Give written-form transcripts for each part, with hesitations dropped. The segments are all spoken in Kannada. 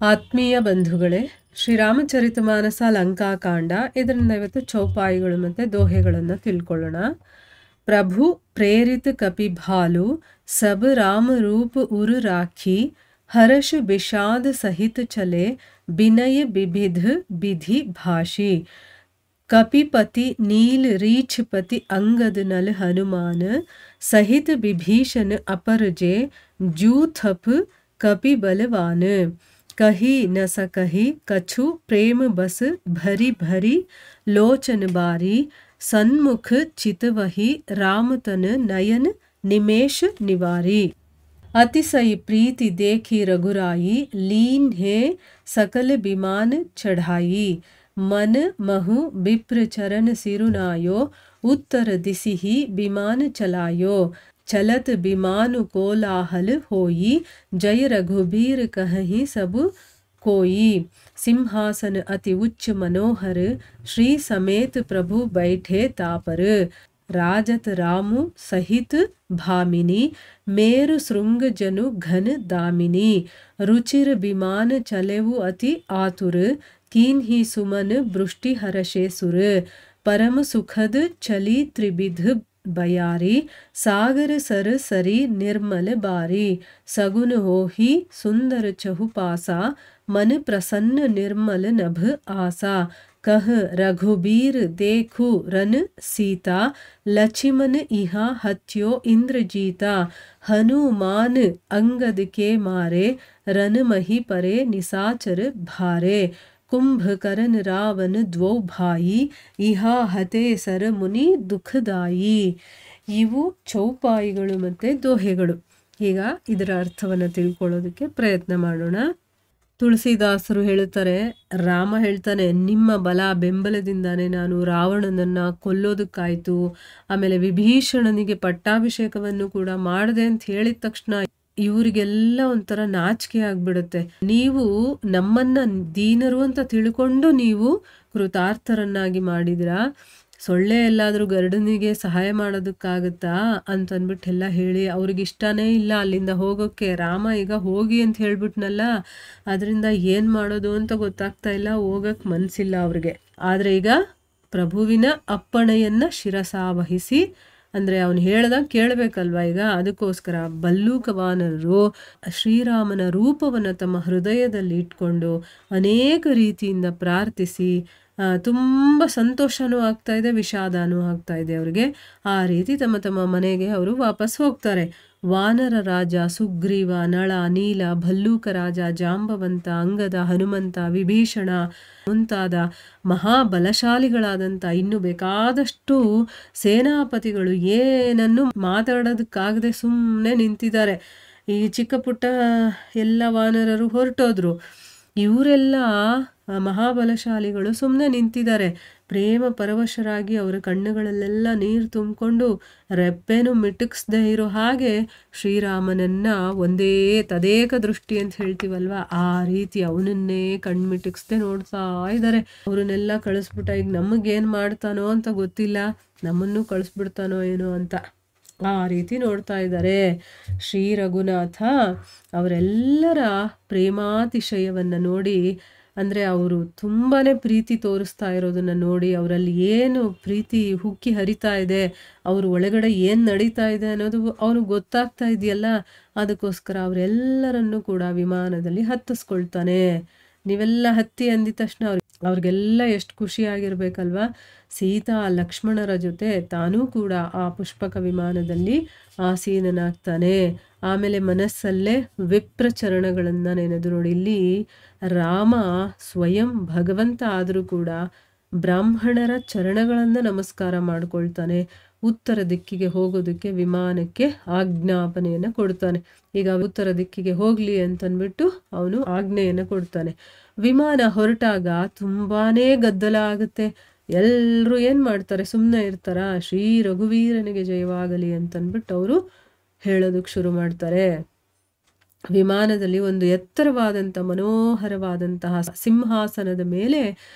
ಆತ್ಮೀಯ ಬಂಧುಗಳೇ, ಶ್ರೀರಾಮಚರಿತಮಾನಸ ಲಂಕಾಕಾಂಡ ಇದರಿಂದ ಇವತ್ತು ಚೌಪಾಯಿಗಳು ಮತ್ತು ದೋಹೆಗಳನ್ನು ತಿಳ್ಕೊಳ್ಳೋಣ. ಪ್ರಭು ಪ್ರೇರಿತ ಕಪಿಭಾಲು ಸಬ ರಾಮ ರೂಪ ಉರು ರಾಖಿ ಹರ್ಷ ವಿಷಾದ ಸಹಿತ ಚಲೆ ಬಿನಯ ಬಿಬಿಧ ವಿಧಿ ಭಾಷಿ कपिपति नील रीछपति अंगद नल हनुमान सहित विभीषण अपरजे जूथप कपि बलवान कही न सकही कछु प्रेम बस भरी भरी लोचन बारी सन्मुख चितवही रामतन नयन निमेष निवारी अतिशय प्रीति देखी रघुराई लीन है सकल विमान चढ़ाई मन महु विप्र चरण सिरुनायो उत्तर दिसिहि विमान चलायो चलत विमान कोलाहल होई जय रघुबीर कहि सब कोई सिंहासन अति उच्च मनोहर श्री समेत प्रभु बैठे तापर राजत रामु सहित भामिनी मेरु श्रृंग जनु घन दामिनी रुचिर विमान चलेवु अति आतुर कीन ही सुमन वृष्टि हर्षे सुर परम सुखद चली त्रिविध बयारी सागर सर सरी निर्मल बारी सगुन होही सुंदर चहुपासा मन प्रसन्न निर्मल नभ आसा कह रघुबीर देखु रन सीता लक्ष्मण इहा हत्यो इंद्रजीता हनुमान अंगद के मारे रन मही परे निसाचर भारे कुंभकर्ण रावण द्वौ भाई इहा हते ಸರ ಮುನಿ ದುಃಖದಾಯಿ. ಇವು ಚೌಪಾಯಿಗಳು ಮತ್ತು ದೋಹೆಗಳು. ಈಗ ಇದರ ಅರ್ಥವನ್ನು ತಿಳ್ಕೊಳ್ಳೋದಕ್ಕೆ ಪ್ರಯತ್ನ ಮಾಡೋಣ. ತುಳಸಿದಾಸರು ಹೇಳುತ್ತಾರೆ, ರಾಮ ಹೇಳ್ತಾನೆ, ನಿಮ್ಮ ಬಲ ಬೆಂಬಲದಿಂದಾನೇ ನಾನು ರಾವಣನನ್ನು ಕೊಲ್ಲೋದಕ್ಕಾಯ್ತು, ಆಮೇಲೆ ವಿಭೀಷಣನಿಗೆ ಪಟ್ಟಾಭಿಷೇಕವನ್ನು ಕೂಡ ಮಾಡಿದೆ ಅಂತ ಹೇಳಿದ ತಕ್ಷಣ ಇವರಿಗೆಲ್ಲ ಒಂಥರ ನಾಚಿಕೆ ಆಗ್ಬಿಡುತ್ತೆ. ನೀವು ನಮ್ಮನ್ನ ದೀನರು ಅಂತ ತಿಳ್ಕೊಂಡು ನೀವು ಕೃತಾರ್ಥರನ್ನಾಗಿ ಮಾಡಿದಿರಾ, ಸೊಳ್ಳೆ ಎಲ್ಲಾದರೂ ಗರುಡನಿಗೆ ಸಹಾಯ ಮಾಡೋದಕ್ಕಾಗತ್ತಾ ಅಂತಂದ್ಬಿಟ್ಟೆಲ್ಲ ಹೇಳಿ ಅವ್ರಿಗೆ ಇಷ್ಟನೇ ಇಲ್ಲ ಅಲ್ಲಿಂದ ಹೋಗೋಕ್ಕೆ. ರಾಮ ಈಗ ಹೋಗಿ ಅಂತ ಹೇಳ್ಬಿಟ್ನಲ್ಲ, ಅದರಿಂದ ಏನು ಮಾಡೋದು ಅಂತ ಗೊತ್ತಾಗ್ತಾ ಇಲ್ಲ, ಹೋಗಕ್ಕೆ ಮನಸ್ಸಿಲ್ಲ ಅವ್ರಿಗೆ. ಆದರೆ ಈಗ ಪ್ರಭುವಿನ ಅಪ್ಪಣೆಯನ್ನು ಶಿರಸಾವಹಿಸಿ, ಅಂದರೆ ಅವನು ಹೇಳ್ದಾಗ ಕೇಳಬೇಕಲ್ವ, ಈಗ ಅದಕ್ಕೋಸ್ಕರ ಭಲ್ಲೂಕವಾನರರು ಶ್ರೀರಾಮನ ರೂಪವನ್ನು ತಮ್ಮ ಹೃದಯದಲ್ಲಿ ಇಟ್ಕೊಂಡು ಅನೇಕ ರೀತಿಯಿಂದ ಪ್ರಾರ್ಥಿಸಿ ತುಂಬ ಸಂತೋಷನೂ ಆಗ್ತಾ ಇದೆ, ವಿಷಾದನೂ ಆಗ್ತಾ ಇದೆ ಅವರಿಗೆ. ಆ ರೀತಿ ತಮ್ಮ ತಮ್ಮ ಮನೆಗೆ ಅವರು ವಾಪಸ್ ಹೋಗ್ತಾರೆ. ವಾನರ ರಾಜ ಸುಗ್ರೀವ, ನಳ, ನೀಲ, ಭಲ್ಲೂಕ ರಾಜ, ಜಾಂಬವಂತ, ಅಂಗದ, ಹನುಮಂತ, ವಿಭೀಷಣ ಮುಂತಾದ ಮಹಾಬಲಶಾಲಿಗಳಾದಂಥ ಇನ್ನು ಬೇಕಾದಷ್ಟು ಸೇನಾಪತಿಗಳು ಏನನ್ನು ಮಾತಾಡೋದಕ್ಕಾಗದೆ ಸುಮ್ಮನೆ ನಿಂತಿದ್ದಾರೆ. ಈ ಚಿಕ್ಕ ಪುಟ್ಟ ಎಲ್ಲ ವಾನರರು ಹೊರಟೋದ್ರು. ಇವರೆಲ್ಲ ಮಹಾಬಲಶಾಲಿಗಳು ಸುಮ್ಮನೆ ನಿಂತಿದ್ದಾರೆ. ಪ್ರೇಮ ಪರವಶರಾಗಿ ಅವರ ಕಣ್ಣುಗಳಲ್ಲೆಲ್ಲ ನೀರು ತುಂಬಿಕೊಂಡು ರೆಪ್ಪೆನೂ ಮಿಟುಕಿಸ್ದೇ ಇರೋ ಹಾಗೆ ಶ್ರೀರಾಮನನ್ನ ಒಂದೇ ತದೇಕ ದೃಷ್ಟಿ ಅಂತ ಹೇಳ್ತೀವಲ್ವ, ಆ ರೀತಿ ಅವನನ್ನೇ ಕಣ್ಮಿಟುಕಿಸ್ದೆ ನೋಡ್ತಾ ಇದ್ದಾರೆ. ಅವ್ರನ್ನೆಲ್ಲ ಕಳಿಸ್ಬಿಟ್ಟ, ಈಗ ನಮಗೇನು ಮಾಡ್ತಾನೋ ಅಂತ ಗೊತ್ತಿಲ್ಲ, ನಮ್ಮನ್ನು ಕಳಿಸ್ಬಿಡ್ತಾನೋ ಏನೋ ಅಂತ ಆ ರೀತಿ ನೋಡ್ತಾ ಇದ್ದಾರೆ. ಶ್ರೀ ರಘುನಾಥ ಅವರೆಲ್ಲರ ಪ್ರೇಮಾತಿಶಯವನ್ನು ನೋಡಿ, ಅಂದರೆ ಅವರು ತುಂಬಾ ಪ್ರೀತಿ ತೋರಿಸ್ತಾ ಇರೋದನ್ನು ನೋಡಿ, ಅವರಲ್ಲಿ ಏನು ಪ್ರೀತಿ ಹುಕ್ಕಿ ಹರಿತಾ ಇದೆ, ಅವ್ರ ಒಳಗಡೆ ಏನು ನಡೀತಾ ಇದೆ ಅನ್ನೋದು ಅವ್ನಿಗೆ ಗೊತ್ತಾಗ್ತಾ ಇದೆಯಲ್ಲ, ಅದಕ್ಕೋಸ್ಕರ ಅವರೆಲ್ಲರನ್ನೂ ಕೂಡ ವಿಮಾನದಲ್ಲಿ ಹತ್ತಿಸ್ಕೊಳ್ತಾನೆ. ನೀವೆಲ್ಲ ಹತ್ತಿ ಅಂದಿದ ತಕ್ಷಣ ಅವ್ರಿಗೆಲ್ಲ ಎಷ್ಟು ಖುಷಿಯಾಗಿರ್ಬೇಕಲ್ವ. ಸೀತಾ ಲಕ್ಷ್ಮಣರ ಜೊತೆ ತಾನೂ ಕೂಡ ಆ ಪುಷ್ಪಕ ವಿಮಾನದಲ್ಲಿ ಆಸೀನನಾಗ್ತಾನೆ. ಆಮೇಲೆ ಮನಸ್ಸಲ್ಲೇ ವಿಪ್ರ ಚರಣಗಳನ್ನು ನೆನೆದು ನೋಡಿ. ಇಲ್ಲಿ ರಾಮ ಸ್ವಯಂ ಭಗವಂತ ಆದರೂ ಕೂಡ ಬ್ರಾಹ್ಮಣರ ಚರಣಗಳನ್ನು ನಮಸ್ಕಾರ ಮಾಡ್ಕೊಳ್ತಾನೆ. ಉತ್ತರ ದಿಕ್ಕಿಗೆ ಹೋಗೋದಕ್ಕೆ ವಿಮಾನಕ್ಕೆ ಆಜ್ಞಾಪನೆಯನ್ನು ಕೊಡ್ತಾನೆ. ಈಗ ಉತ್ತರ ದಿಕ್ಕಿಗೆ ಹೋಗಲಿ ಅಂತನ್ಬಿಟ್ಟು ಅವನು ಆಜ್ಞೆಯನ್ನು ಕೊಡ್ತಾನೆ. ವಿಮಾನ ಹೊರಟಾಗ ತುಂಬಾನೇ ಗದ್ದಲ ಆಗುತ್ತೆ. ಎಲ್ಲರೂ ಏನು ಮಾಡ್ತಾರೆ, ಸುಮ್ಮನೆ ಇರ್ತಾರ? ಶ್ರೀ ರಘುವೀರನಿಗೆ ಜಯವಾಗಲಿ ಅಂತನ್ಬಿಟ್ಟು ಅವರು ಹೇಳೋದಕ್ಕೆ ಶುರು ಮಾಡ್ತಾರೆ. ವಿಮಾನದಲ್ಲಿ ಒಂದು ಎತ್ತರವಾದಂಥ ಮನೋಹರವಾದಂತಹ ಸಿಂಹಾಸನದ ಮೇಲೆ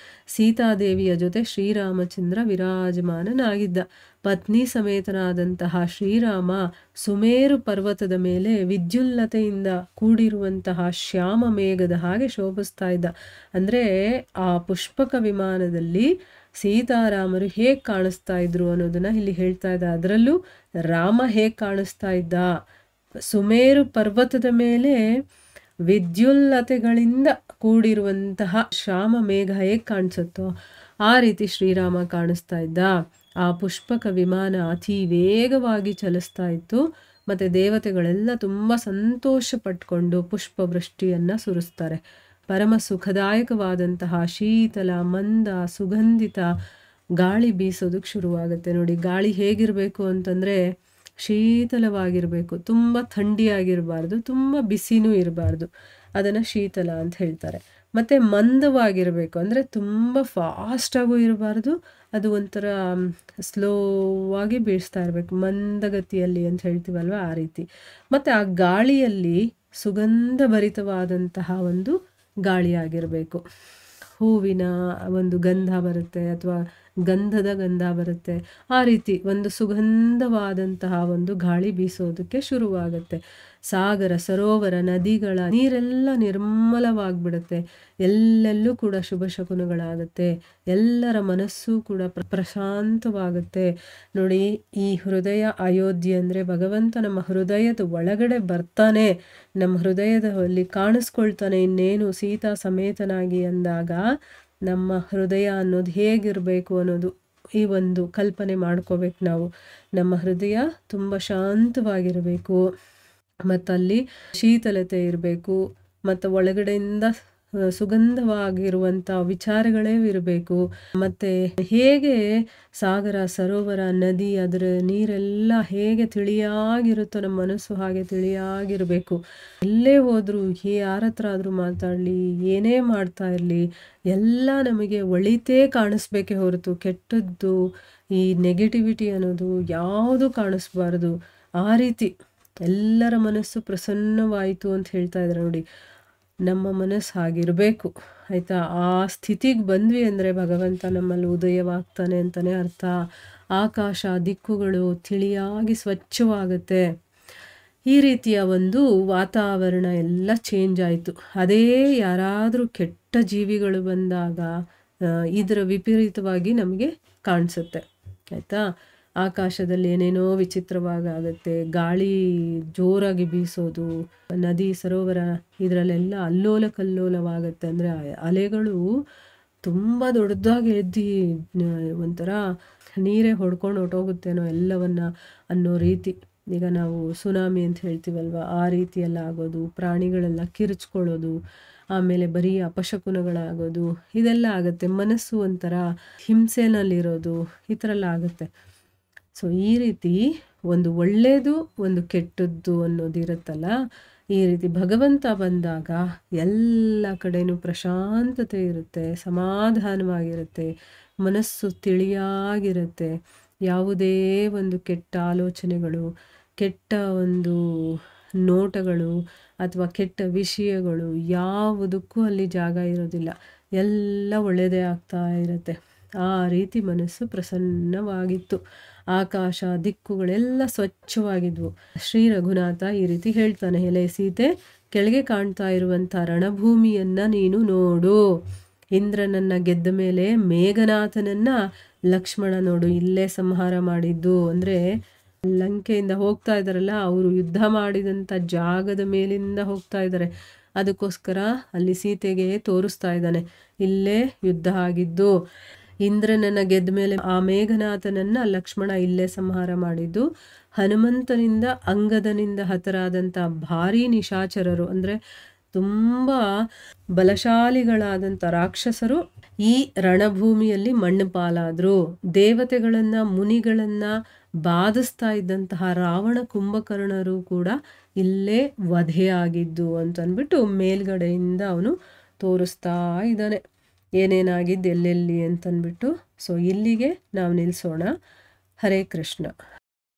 ಸೀತಾದೇವಿಯ ಜೊತೆ ಶ್ರೀರಾಮಚಂದ್ರ ವಿರಾಜಮಾನನಾಗಿದ್ದ. ಪತ್ನಿ ಸಮೇತನಾದಂತಹ ಶ್ರೀರಾಮ ಸುಮೇರು ಪರ್ವತದ ಮೇಲೆ ವಿದ್ಯುಲ್ಲತೆಯಿಂದ ಕೂಡಿರುವಂತಹ ಶ್ಯಾಮ ಮೇಘದ ಹಾಗೆ ಶೋಭಿಸ್ತಾ ಇದ್ದ. ಅಂದರೆ ಆ ಪುಷ್ಪಕ ವಿಮಾನದಲ್ಲಿ ಸೀತಾರಾಮರು ಹೇಗೆ ಕಾಣಿಸ್ತಾ ಇದ್ರು ಅನ್ನೋದನ್ನ ಇಲ್ಲಿ ಹೇಳ್ತಾ ಇದ್ದ. ಅದರಲ್ಲೂ ರಾಮ ಹೇಗೆ ಕಾಣಿಸ್ತಾ ಇದ್ದ, ಸುಮೇರು ಪರ್ವತದ ಮೇಲೆ ವಿದ್ಯುಲ್ಲತೆಗಳಿಂದ ಕೂಡಿರುವಂತಹ ಶ್ಯಾಮ ಮೇಘ ಹೇಗೆ ಕಾಣಿಸುತ್ತೋ ಆ ರೀತಿ ಶ್ರೀರಾಮ ಕಾಣಿಸ್ತಾ ಇದ್ದ. ಆ ಪುಷ್ಪಕ ವಿಮಾನ ಅತಿ ವೇಗವಾಗಿ ಚಲಿಸ್ತಾ ಇತ್ತು. ಮತ್ತು ದೇವತೆಗಳೆಲ್ಲ ತುಂಬ ಸಂತೋಷ ಪಟ್ಕೊಂಡು ಪುಷ್ಪವೃಷ್ಟಿಯನ್ನು ಸುರಿಸ್ತಾರೆ. ಪರಮ ಸುಖದಾಯಕವಾದಂತಹ ಶೀತಲ ಮಂದ ಸುಗಂಧಿತ ಗಾಳಿ ಬೀಸೋದಕ್ಕೆ ಶುರುವಾಗುತ್ತೆ. ನೋಡಿ, ಗಾಳಿ ಹೇಗಿರಬೇಕು ಅಂತಂದರೆ ಶೀತಲವಾಗಿರಬೇಕು, ತುಂಬ ಥಂಡಿಯಾಗಿರಬಾರ್ದು, ತುಂಬ ಬಿಸಿನೂ ಇರಬಾರ್ದು. ಅದನ್ನು ಶೀತಲ ಅಂತ ಹೇಳ್ತಾರೆ. ಮತ್ತು ಮಂದವಾಗಿರಬೇಕು, ಅಂದರೆ ತುಂಬ ಫಾಸ್ಟಾಗೂ ಇರಬಾರ್ದು, ಅದು ಒಂಥರ ಸ್ಲೋವಾಗಿ ಬೀಳಿಸ್ತಾ ಇರಬೇಕು, ಮಂದಗತಿಯಲ್ಲಿ ಅಂತ ಹೇಳ್ತೀವಲ್ವ ಆ ರೀತಿ. ಮತ್ತು ಆ ಗಾಳಿಯಲ್ಲಿ ಸುಗಂಧಭರಿತವಾದಂತಹ ಒಂದು ಗಾಳಿಯಾಗಿರಬೇಕು. ಹೂವಿನ ಒಂದು ಗಂಧ ಬರುತ್ತೆ ಅಥವಾ ಗಂಧದ ಗಂಧ ಬರುತ್ತೆ, ಆ ರೀತಿ ಒಂದು ಸುಗಂಧವಾದಂತಹ ಒಂದು ಗಾಳಿ ಬೀಸೋದಕ್ಕೆ ಶುರುವಾಗುತ್ತೆ. ಸಾಗರ ಸರೋವರ ನದಿಗಳ ನೀರೆಲ್ಲ ನಿರ್ಮಲವಾಗಿಬಿಡುತ್ತೆ. ಎಲ್ಲೆಲ್ಲೂ ಕೂಡ ಶುಭ ಶಕುನಗಳಾಗುತ್ತೆ. ಎಲ್ಲರ ಮನಸ್ಸು ಕೂಡ ಪ್ರಶಾಂತವಾಗುತ್ತೆ. ನೋಡಿ, ಈ ಹೃದಯ ಅಯೋಧ್ಯೆ ಅಂದರೆ ಭಗವಂತ ನಮ್ಮ ಹೃದಯದ ಒಳಗಡೆ ಬರ್ತಾನೆ, ನಮ್ಮ ಹೃದಯದಲ್ಲಿ ಕಾಣಿಸ್ಕೊಳ್ತಾನೆ. ಇನ್ನೇನು ಸೀತಾ ಸಮೇತನಾಗಿ ಅಂದಾಗ ನಮ್ಮ ಹೃದಯ ಅನ್ನೋದು ಹೇಗಿರಬೇಕು ಅನ್ನೋದು ಈ ಒಂದು ಕಲ್ಪನೆ ಮಾಡ್ಕೋಬೇಕು ನಾವು. ನಮ್ಮ ಹೃದಯ ತುಂಬ ಶಾಂತವಾಗಿರಬೇಕು, ಮತ್ತು ಅಲ್ಲಿ ಶೀತಲತೆ ಇರಬೇಕು, ಮತ್ತು ಒಳಗಡೆಯಿಂದ ಸುಗಂಧವಾಗಿರುವಂಥ ವಿಚಾರಗಳೇ ಇರಬೇಕು. ಮತ್ತು ಹೇಗೆ ಸಾಗರ ಸರೋವರ ನದಿ ಅದರ ನೀರೆಲ್ಲ ಹೇಗೆ ತಿಳಿಯಾಗಿರುತ್ತೋ ನಮ್ಮ ಮನಸ್ಸು ಹಾಗೆ ತಿಳಿಯಾಗಿರಬೇಕು. ಎಲ್ಲೇ ಹೋದರೂ ಯಾರ ಹತ್ರ ಆದರೂ ಮಾತಾಡಲಿ, ಏನೇ ಮಾಡ್ತಾ ಇರಲಿ, ಎಲ್ಲ ನಮಗೆ ಒಳಿತೇ ಕಾಣಿಸ್ಬೇಕೇ ಹೊರತು ಕೆಟ್ಟದ್ದು ಈ ನೆಗೆಟಿವಿಟಿ ಅನ್ನೋದು ಯಾವುದು ಕಾಣಿಸ್ಬಾರ್ದು. ಆ ರೀತಿ ಎಲ್ಲರ ಮನಸ್ಸು ಪ್ರಸನ್ನವಾಯಿತು ಅಂತ ಹೇಳ್ತಾ ಇದ್ದಾರೆ. ನೋಡಿ, ನಮ್ಮ ಮನಸ್ಸು ಹಾಗಿರಬೇಕು, ಆಯಿತಾ. ಆ ಸ್ಥಿತಿಗೆ ಬಂದ್ವಿ ಅಂದರೆ ಭಗವಂತ ನಮ್ಮಲ್ಲಿ ಉದಯವಾಗ್ತಾನೆ ಅಂತಲೇ ಅರ್ಥ. ಆಕಾಶ ದಿಕ್ಕುಗಳು ತಿಳಿಯಾಗಿ ಸ್ವಚ್ಛವಾಗುತ್ತೆ. ಈ ರೀತಿಯ ಒಂದು ವಾತಾವರಣ ಎಲ್ಲ ಚೇಂಜ್ ಆಯಿತು. ಅದೇ ಯಾರಾದರೂ ಕೆಟ್ಟ ಜೀವಿಗಳು ಬಂದಾಗ ಇದರ ವಿಪರೀತವಾಗಿ ನಮಗೆ ಕಾಣಿಸುತ್ತೆ, ಆಯಿತಾ. ಆಕಾಶದಲ್ಲಿ ಏನೇನೋ ವಿಚಿತ್ರವಾಗುತ್ತೆ, ಗಾಳಿ ಜೋರಾಗಿ ಬೀಸೋದು, ನದಿ ಸರೋವರ ಇದರಲ್ಲೆಲ್ಲ ಅಲ್ಲೋಲ ಕಲ್ಲೋಲವಾಗುತ್ತೆ. ಅಂದರೆ ಅಲೆಗಳು ತುಂಬ ದೊಡ್ಡದಾಗಿ ಎದ್ದು ಒಂಥರ ನೀರೇ ಹೊಡ್ಕೊಂಡು ಹೊಟ್ಟೋಗುತ್ತೇನೋ ಎಲ್ಲವನ್ನ ಅನ್ನೋ ರೀತಿ. ಈಗ ನಾವು ಸುನಾಮಿ ಅಂತ ಹೇಳ್ತೀವಲ್ವ, ಆ ರೀತಿಯೆಲ್ಲ ಆಗೋದು, ಪ್ರಾಣಿಗಳೆಲ್ಲ ಕಿರುಚ್ಕೊಳ್ಳೋದು, ಆಮೇಲೆ ಬರೀ ಅಪಶಕುನಗಳಾಗೋದು, ಇದೆಲ್ಲ ಆಗುತ್ತೆ. ಮನಸ್ಸು ಒಂಥರ ಹಿಂಸೆನಲ್ಲಿರೋದು, ಈ ಥರ ಎಲ್ಲ ಆಗುತ್ತೆ. ಸೊ ಈ ರೀತಿ ಒಂದು ಒಳ್ಳೆಯದು ಒಂದು ಕೆಟ್ಟದ್ದು ಅನ್ನೋದಿರುತ್ತಲ್ಲ, ಈ ರೀತಿ ಭಗವಂತ ಬಂದಾಗ ಎಲ್ಲ ಕಡೆನೂ ಪ್ರಶಾಂತತೆ ಇರುತ್ತೆ, ಸಮಾಧಾನವಾಗಿರುತ್ತೆ, ಮನಸ್ಸು ತಿಳಿಯಾಗಿರುತ್ತೆ. ಯಾವುದೇ ಒಂದು ಕೆಟ್ಟ ಆಲೋಚನೆಗಳು, ಕೆಟ್ಟ ಒಂದು ನೋಟಗಳು ಅಥವಾ ಕೆಟ್ಟ ವಿಷಯಗಳು ಯಾವುದಕ್ಕೂ ಅಲ್ಲಿ ಜಾಗ ಇರೋದಿಲ್ಲ. ಎಲ್ಲ ಒಳ್ಳೆಯದೇ ಆಗ್ತಾ ಇರುತ್ತೆ. ಆ ರೀತಿ ಮನಸ್ಸು ಪ್ರಸನ್ನವಾಗಿತ್ತು. ಆಕಾಶ ದಿಕ್ಕುಗಳೆಲ್ಲ ಸ್ವಚ್ಛವಾಗಿದ್ವು. ಶ್ರೀ ರಘುನಾಥ ಈ ರೀತಿ ಹೇಳ್ತಾನೆ, ಎಲೆ ಸೀತೆ, ಕೆಳಗೆ ಕಾಣ್ತಾ ಇರುವಂಥ ರಣಭೂಮಿಯನ್ನು ನೀನು ನೋಡು. ಇಂದ್ರನನ್ನು ಗೆದ್ದ ಮೇಲೆ ಮೇಘನಾಥನನ್ನ ಲಕ್ಷ್ಮಣ ನೋಡು ಇಲ್ಲೇ ಸಂಹಾರ ಮಾಡಿದ್ದು. ಅಂದರೆ ಲಂಕೆಯಿಂದ ಹೋಗ್ತಾ ಇದ್ದಾರಲ್ಲ, ಅವರು ಯುದ್ಧ ಮಾಡಿದಂಥ ಜಾಗದ ಮೇಲಿಂದ ಹೋಗ್ತಾ ಇದ್ದಾರೆ. ಅದಕ್ಕೋಸ್ಕರ ಅಲ್ಲಿ ಸೀತೆಗೆ ತೋರಿಸ್ತಾ ಇದ್ದಾನೆ, ಇಲ್ಲೇ ಯುದ್ಧ ಆಗಿದ್ದು. ಇಂದ್ರನನ್ನು ಗೆದ್ದ ಮೇಲೆ ಆ ಮೇಘನಾಥನನ್ನ ಲಕ್ಷ್ಮಣ ಇಲ್ಲೇ ಸಂಹಾರ ಮಾಡಿದ್ದು. ಹನುಮಂತನಿಂದ ಅಂಗದನಿಂದ ಹತರಾದಂಥ ಭಾರೀ ನಿಶಾಚರರು, ಅಂದರೆ ತುಂಬ ಬಲಶಾಲಿಗಳಾದಂಥ ರಾಕ್ಷಸರು ಈ ರಣಭೂಮಿಯಲ್ಲಿ ಮಣ್ಣು ಪಾಲಾದರು. ದೇವತೆಗಳನ್ನು ಮುನಿಗಳನ್ನು ಬಾಧಿಸ್ತಾ ಇದ್ದಂತಹ ರಾವಣ ಕುಂಭಕರ್ಣರು ಕೂಡ ಇಲ್ಲೇ ವಧೆಯಾಗಿದ್ದು ಅಂತಂದ್ಬಿಟ್ಟು ಮೇಲ್ಗಡೆಯಿಂದ ಅವನು ತೋರಿಸ್ತಾ ಇದ್ದಾನೆ ಏನೇನಾಗಿದ್ದು ಎಲ್ಲೆಲ್ಲಿ ಅಂತಂದ್ಬಿಟ್ಟು. ಸೊ ಇಲ್ಲಿಗೆ ನಾವು ನಿಲ್ಲಿಸೋಣ. ಹರೇ ಕೃಷ್ಣ.